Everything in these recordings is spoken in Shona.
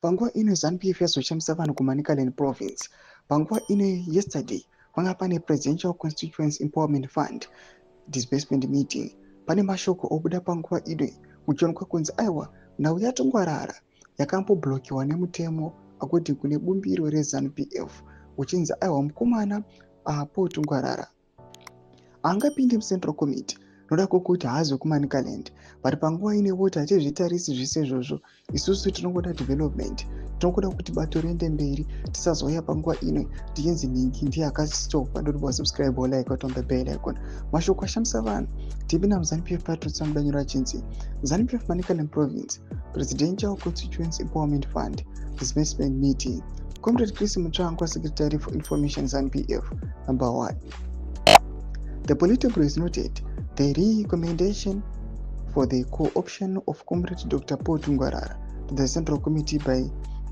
Panguva ino ZANU-PF yazoshamisa vanhu kuManicaland province. Panguva ino yesterday panga pane Presidential Constituency Empowerment Fund disbursement meeting. Pane mashoko obuda panguva ino kuchionekwa kunzi aiwa nhau yaTungwarara yakamboblokiwa nemutemo akuti kune bumbiro reZANU-PF uchinzi aiwa mukomana Paul Tungwarara angapinde muCentral Committee noda kuti haazwe kuManicaland, but panguva ine voti hatizvitarisi zvese izvozvo. Isusu tinongoda development, tinongoda kuti bato riende mberi, tisazouya panguva ino tichinzi Ningi ndiye akasitopa ndoti subscribe like on the bell icon. Mashoko ashamisa vanhu. Tipinda muZANU-PF patrotsa mudanyiro achinzi ZANU-PF Manicaland Province Presidential Constituency Empowerment Fund disbursement meeting. Comrade Chris Mutsvangwa, Secretary for Information ZANU-PF. Number 1. The Politburo has noted the recommendation for the co-option of Comrade Dr. Paul Tungwarara to the Central Committee by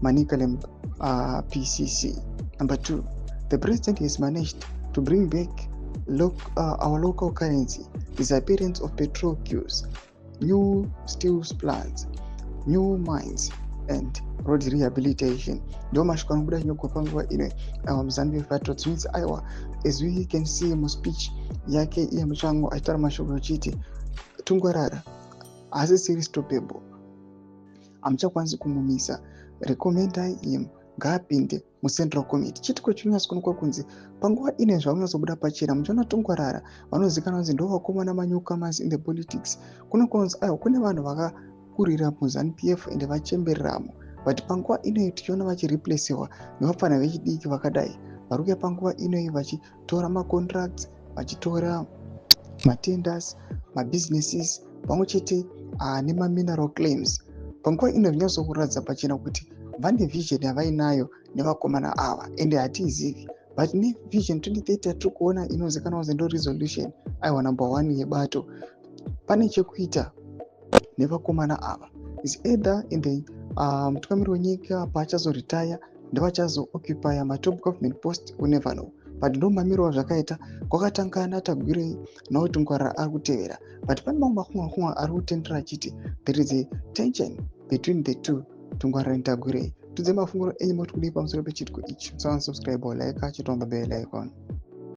Manicaland PCC. Number 2, the President has managed to bring back our local currency, disappearance of petrol queues, new steel plants, new mines, and road rehabilitation. Ndio mashoko anobuda nyoko panguva ino ZANU-PF patrotsa aiwa. As we can see mu speech yake iya Mutsvangwa achitaura mashoko achiti Tungwarara haasisiri stoppable, hamuchakwanisi kumumisa, recommendai him ngaapinde muCentral Committee. Chitiko chinonyatsokuonekwa kunzi panguva ine zvaunyazobuda pachena muchiona Tungwarara vanozikanwa kunzi ndo vakomana manyukamasi in the politics. Kunonzi aiwa kune vanhu vakakurira muZANU-PF ende vachembereramo, but panguva inoyi tichiona vachireplacewa nevafana vechidiki vakadai vari kuuya panguva inoyi vachitora macontracts, vachitora matenders, mabusinesses pamwe chete nemamineral claims. Panguva ino zvinyazokuratidza pachena kuti vane vision yavainayo nevakomana ava ende hatiizivi, but nevision 2030 tiri kuona inozikanwa kunzi ndo resolution aiwa number 1 yebato. Pane chekuita nevakomana ava, is either in the mutungamiri wenyika paachazoretire ndovachazo-occupy matop government post, we never know, but ndo mamiro zvakaita kwakatangana Tagwirei nawo Tungwarara ari kutevera, but pane mamwe makumwa ari kutendera achiti there is a tension between the two, Tungwarara neTagwirei. Tudze mafunguro enyu moti kudii pamusoro pechitiko ichi. Subscribe or like, chitwa on the bell icon.